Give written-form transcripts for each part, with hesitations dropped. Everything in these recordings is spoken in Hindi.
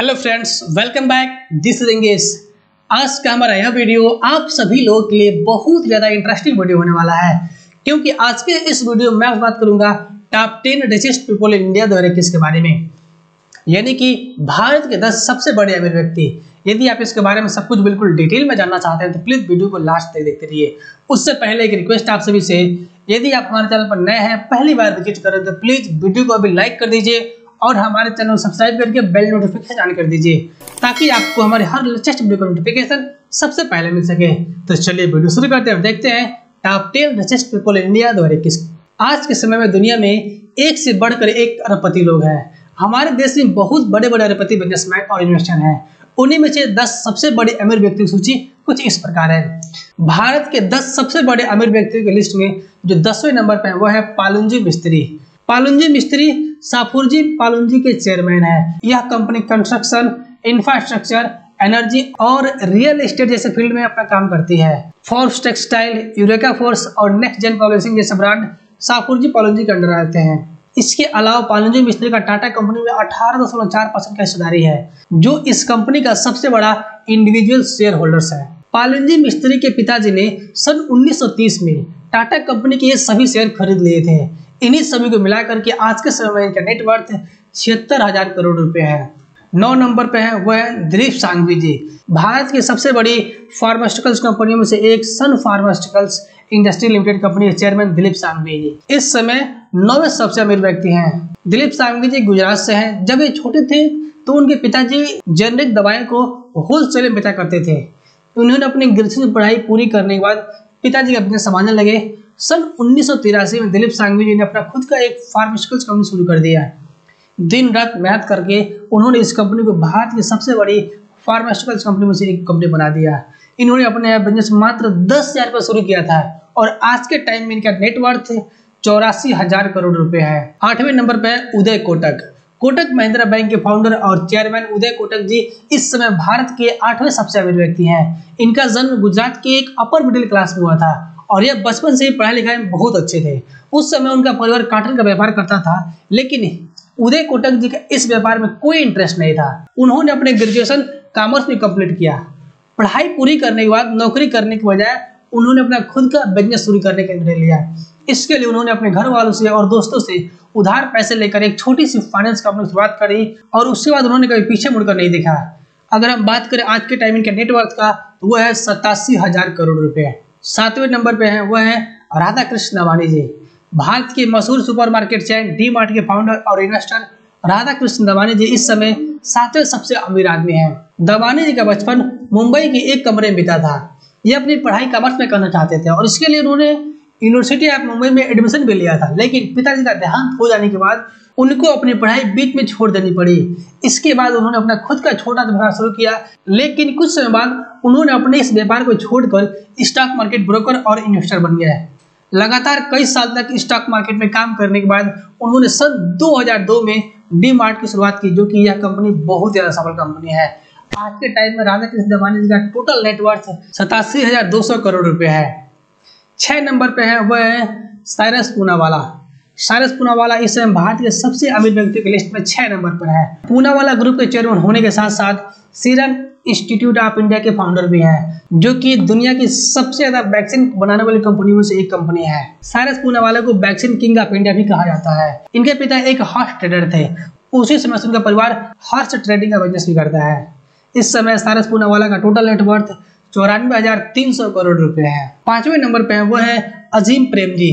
Hello friends, welcome back. This is Ingesh. आज का हमारा यह वीडियो आप सभी लोगों के लिए बहुत ज़्यादा इंटरेस्टिंग वीडियो होने वाला है, क्योंकि आज के इस वीडियो में मैं बात करूंगा top 10 richest people in India 2021 के बारे में, यानी कि भारत के 10 सबसे बड़े अमीर व्यक्ति। यदि आप इसके बारे में सब कुछ बिल्कुल डिटेल में जानना चाहते हैं तो प्लीज़ वीडियो को लास्ट तक देखते रहिए। उससे पहले एक रिक्वेस्ट आप सभी से, यदि आप हमारे चैनल पर नए हैं, पहली बार विजिट करें तो प्लीज़ वीडियो को अभी लाइक कर दीजिए और हमारे चैनल को सब्सक्राइब करके बेल नोटिफिकेशन ऑन कर दीजिए, ताकि आपको हमारे हर लेटेस्ट वीडियो का नोटिफिकेशन सबसे पहले मिल सके। तो चलिए वीडियो शुरू करते हैं और देखते हैं top 10 richest people in India 2021। आज के समय में दुनिया में एक से बढ़कर एक अरबपति लोग हैं। हमारे देश में बहुत बड़े बड़े अरबपति, बिजनेसमैन और इन्वेस्टर हैं। उन्हीं में से 10 सबसे बड़े अमीर व्यक्तियों की सूची कुछ इस प्रकार है। भारत के 10 सबसे बड़े अमीर व्यक्तियों की लिस्ट में जो 10वें नंबर पर है वो है पालुंजी मिस्त्री। पालुंजी मिस्त्री साफुरजी पालुंजी के चेयरमैन है। यह कंपनी कंस्ट्रक्शन, इंफ्रास्ट्रक्चर, एनर्जी और रियल एस्टेट जैसे फील्ड में अपना काम करती है। फोर्ब्स टेक्सटाइल, यूरेका फोर्स और नेक्स्ट जेन पब्लिशिंग जैसे ब्रांड साफुरजी पालुंजी के अंडर आते हैं। इसके अलावा पालुंजी मिस्त्री का टाटा कंपनी में 18.4% का हिस्सेदारी है, जो इस कंपनी का सबसे बड़ा इंडिविजुअल शेयर होल्डर्स है। पालुंजी मिस्त्री के पिताजी ने सन 1930 में टाटा कंपनी के ये सभी शेयर खरीद लिए थे। इन्हीं सभी को मिलाकर के आज के समय में इनका नेटवर्थ 76,000 करोड़ रुपए है। 9 नंबर पे है वह है दिलीप शांघवी जी। भारत की सबसे बड़ी फार्मास्यूटिकल्स कंपनियों में से एक सन फार्मास्यूटिकल्स इंडस्ट्री लिमिटेड कंपनी के चेयरमैन दिलीप शांघवी जी इस समय 9वें सबसे अमीर व्यक्ति हैं। दिलीप शांघवी जी गुजरात से हैं। जब ये छोटे थे तो उनके पिताजी जेनरिक दवाएं को होलसेल में बेचा करते थे। उन्होंने अपनी ग्रेजुएशन पढ़ाई पूरी करने के बाद पिताजी का बिजनेस संभालने लगे। सन 1983 में दिलीप शांघवी जी ने अपना खुद का एक फार्मास्यूटिकल्स कंपनी शुरू कर दिया। दिन रात मेहनत करके उन्होंने इस कंपनी को भारत की सबसे बड़ी फार्मास्यूटिकल्स कंपनी में से एक कंपनी बना दिया। इन्होंने अपने बिजनेस मात्र 10,000 पर शुरू किया था और आज के टाइम में इनका नेटवर्थ 84,000 करोड़ रुपए है। 8वें नंबर पे है उदय कोटक। कोटक महिंद्रा बैंक के फाउंडर और चेयरमैन उदय कोटक जी इस समय भारत के 8वें सबसे अमीर व्यक्ति हैं। इनका जन्म गुजरात के एक अपर मिडिल क्लास में हुआ था और यह बचपन से ही पढ़ाई लिखाई में बहुत अच्छे थे। उस समय उनका परिवार कॉटन का व्यापार करता था, लेकिन उदय कोटक जी का इस व्यापार में कोई इंटरेस्ट नहीं था। उन्होंने अपने ग्रेजुएशन कॉमर्स में कंप्लीट किया। पढ़ाई पूरी करने के बाद नौकरी करने के बजाय उन्होंने अपना खुद का बिजनेस शुरू करने का निर्णय लिया। इसके लिए उन्होंने अपने घर वालों से और दोस्तों से उधार पैसे लेकर एक छोटी सी फाइनेंस कंपनी की शुरुआत करी और उसके बाद उन्होंने कभी पीछे मुड़कर नहीं देखा। अगर हम बात करें आज के टाइम इनके नेटवर्थ का तो वह है 87,000 करोड़ रुपए। 7वें नंबर पे है वह है राधा कृष्ण दवानी जी। भारत के मशहूर सुपरमार्केट चैन डी मार्ट के फाउंडर और इन्वेस्टर राधा कृष्ण दवानी जी इस समय 7वें सबसे अमीर आदमी हैं। दवानी जी का बचपन मुंबई के एक कमरे में बीता था। ये अपनी पढ़ाई कॉमर्स में करना चाहते थे और इसके लिए उन्होंने यूनिवर्सिटी ऑफ मुंबई में एडमिशन भी लिया था, लेकिन पिताजी का देहांत हो जाने के बाद उनको अपनी पढ़ाई बीच में छोड़ देनी पड़ी। इसके बाद उन्होंने अपना खुद का छोटा सा व्यापार शुरू किया, लेकिन कुछ समय बाद उन्होंने अपने इस व्यापार को छोड़कर स्टॉक मार्केट ब्रोकर और इन्वेस्टर बन गए। लगातार कई साल तक स्टॉक मार्केट में काम करने के बाद उन्होंने सन 2002 में डी मार्ट की शुरुआत की, जो कि यह कंपनी बहुत ज्यादा सफल कंपनी है। आज के टाइम में राधा कृष्ण दवानी जी का टोटल नेटवर्थ 87,200 करोड़ रुपए है। 6 नंबर पे है वह है साइरस पूनावाला। साइरस पूनावाला इस समय भारत के सबसे अमीर व्यक्ति की लिस्ट में 6 नंबर पर है। पूनावाला ग्रुप के चेयरमैन होने के साथ साथ सीरम इंस्टीट्यूट ऑफ इंडिया के फाउंडर भी हैं, जो कि दुनिया की सबसे ज्यादा वैक्सीन बनाने वाली कंपनियों में से एक कंपनी है। साइरस पूनावाला को वैक्सीन किंग ऑफ इंडिया भी कहा जाता है। इनके पिता एक हॉर्स ट्रेडर थे। उसी समय से उनका परिवार हॉर्स ट्रेडिंग का बिजनेस भी करता है। इस समय साइरस पूनावाला का टोटल नेटवर्थ 94,300 करोड़ रुपए है। 5वें नंबर पे है वो है अजीम प्रेम जी।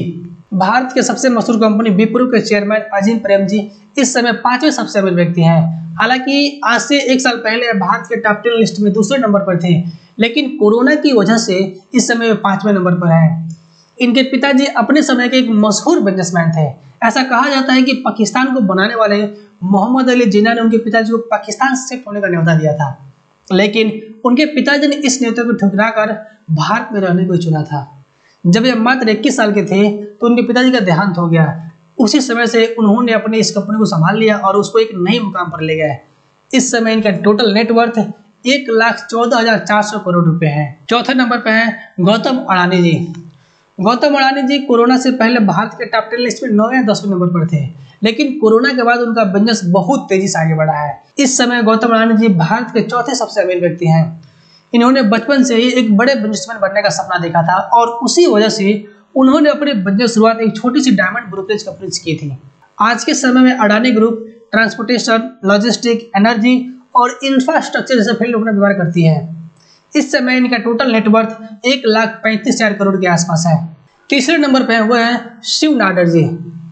भारत के सबसे मशहूर कंपनी विप्रो के चेयरमैन अजीम प्रेम जी इस समय 5वें सबसे अमीर व्यक्ति हैं। हालांकि आज से 1 साल पहले भारत के टॉप 10 लिस्ट में दूसरे नंबर पर थे, लेकिन कोरोना की वजह से इस समय वे 5वें नंबर पर हैं। इनके पिताजी अपने समय के एक मशहूर बिजनेसमैन थे। ऐसा कहा जाता है कि पाकिस्तान को बनाने वाले मोहम्मद अली जिन्ना ने उनके पिताजी को पाकिस्तान से शिफ्ट होने का न्योता दिया था, लेकिन उनके पिताजी ने इस न्योते को ठुकराकर भारत में रहने को चुना था। जब ये मात्र 21 साल के थे तो उनके पिताजी का देहांत हो गया। उसी समय से उन्होंने अपने इस कंपनी को संभाल लिया और उसको एक नई मुकाम पर ले गए। इस समय इनका टोटल नेटवर्थ 1,14,400 करोड़ रुपए है। 4थे नंबर पे है गौतम अडानी जी। गौतम अडानी जी कोरोना से पहले भारत के टॉप 10 लिस्ट में 9 या 10वें नंबर पर थे, लेकिन कोरोना के बाद उनका बिजनेस बहुत तेजी से आगे बढ़ा है। इस समय गौतम अडानी जी भारत के चौथे सबसे अमीर व्यक्ति हैं। इन्होंने बचपन से ही एक बड़े बिजनेसमैन बनने का सपना देखा था और उसी वजह से उन्होंने अपने बिजनेस शुरुआत एक छोटी सी डायमंड ब्रोकरेज कंपनी से की थी। आज के समय में Adani group transportation, logistic, energy और इंफ्रास्ट्रक्चर जैसे फील्ड में व्यवहार करती है। इस समय इनका टोटल नेटवर्थ 1,35,000 करोड़ के आसपास है। तीसरे नंबर पे वो है शिव नाडर जी।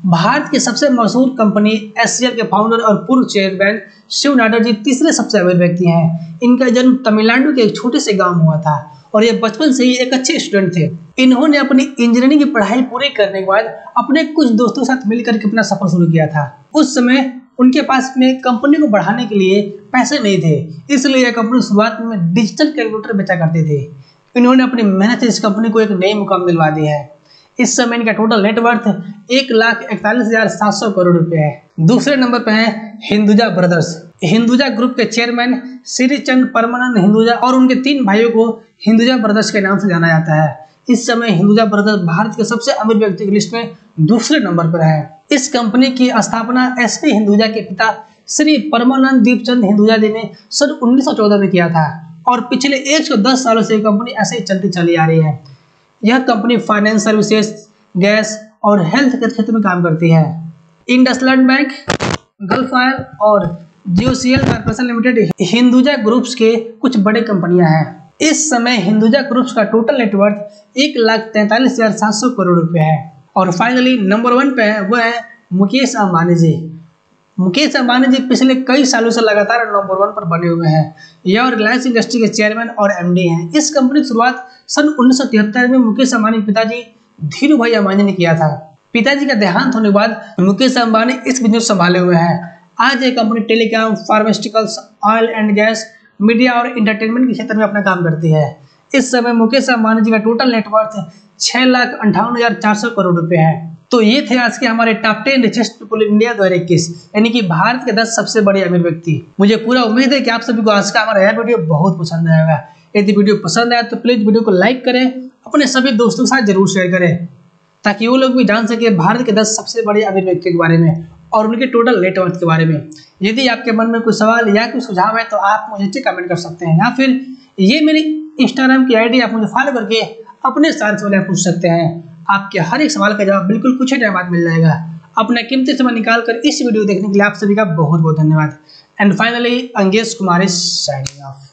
भारत की सबसे मशहूर कंपनी एससीएल के फाउंडर और पूर्व चेयरमैन शिव नाडर जी तीसरे सबसे अमीर व्यक्ति हैं। इनका जन्म तमिलनाडु के एक छोटे से गांव में हुआ था और ये बचपन से ही एक अच्छे स्टूडेंट थे। इन्होंने अपनी इंजीनियरिंग की पढ़ाई पूरी करने के बाद अपने कुछ दोस्तों के साथ मिलकर के अपना सफर शुरू किया था। उस समय उनके पास में कंपनी को बढ़ाने के लिए पैसे नहीं थे, इसलिए यह कंपनी शुरुआत में डिजिटल कैलकुलेटर बेचा करते थे। इन्होंने अपनी मेहनत से इस कंपनी को एक नई मुकाम दिलवा दी है। इस समय इनका टोटल नेटवर्थ 1,41,700 करोड़ रुपए है। दूसरे नंबर पे है हिंदुजा ब्रदर्स। हिंदुजा ग्रुप के चेयरमैन श्री चंद परमानंद हिंदुजा और उनके 3 भाइयों को हिंदुजा ब्रदर्स के नाम से जाना जाता है। इस समय हिंदुजा ब्रदर्स भारत के सबसे अमीर व्यक्ति की लिस्ट में दूसरे नंबर पर है। इस कंपनी की स्थापना एसपी हिंदुजा के पिता श्री परमानंद दीपचंद हिंदुजा जी ने सन 1914 में किया था और पिछले 110 सालों से कंपनी ऐसे ही चलती चली आ रही है। यह कंपनी फाइनेंस सर्विसेज, गैस और हेल्थ के क्षेत्र में काम करती है। इंडसलैंड बैंक, गल्फ ऑयल और जीओसीएल कॉर्पोरेशन लिमिटेड हिंदुजा ग्रुप्स के कुछ बड़े कंपनियां हैं। इस समय हिंदुजा ग्रुप्स का टोटल नेटवर्थ 1,43,700 करोड़ रुपए है। और फाइनली नंबर 1 पे है वो है मुकेश अंबानी जी। मुकेश अंबानी जी पिछले कई सालों से लगातार नंबर 1 पर बने हुए हैं। यह और रिलायंस इंडस्ट्री के चेयरमैन और एमडी हैं। इस कंपनी की शुरुआत सन 1973 में मुकेश अंबानी पिताजी धीरू भाई अंबानी ने किया था। पिताजी का देहांत होने के बाद मुकेश अंबानी इस बिजनेस संभाले हुए हैं। आज ये company telecom, pharmaceuticals, oil and gas, media और एंटरटेनमेंट के क्षेत्र में अपना काम करती है। इस समय मुकेश अंबानी जी का टोटल नेटवर्थ 6,58,400 करोड़ रुपए है। तो ये थे आज के हमारे top 10 richest people in India 2021, यानी कि भारत के 10 सबसे बड़े अमीर व्यक्ति। मुझे पूरा उम्मीद है कि आप सभी को आज का हमारा यह वीडियो बहुत पसंद आएगा। यदि वीडियो पसंद आया तो प्लीज वीडियो को लाइक करें, अपने सभी दोस्तों के साथ जरूर शेयर करें ताकि वो लोग भी जान सके भारत के 10 सबसे बड़े अमीर व्यक्तियों के बारे में और उनके टोटल नेटवर्थ के बारे में। यदि आपके मन में कोई सवाल या कोई सुझाव है तो आप मुझे नीचे कमेंट कर सकते हैं या फिर ये मेरी इंस्टाग्राम की आईडी आप मुझे फॉलो करके अपने सवाल आप पूछ सकते हैं। आपके हर एक सवाल का जवाब बिल्कुल कुछ ही टाइम बाद मिल जाएगा। अपना कीमती समय निकाल कर इस वीडियो देखने के लिए आप सभी का बहुत बहुत धन्यवाद। And finally Angesh Kumar is signing off.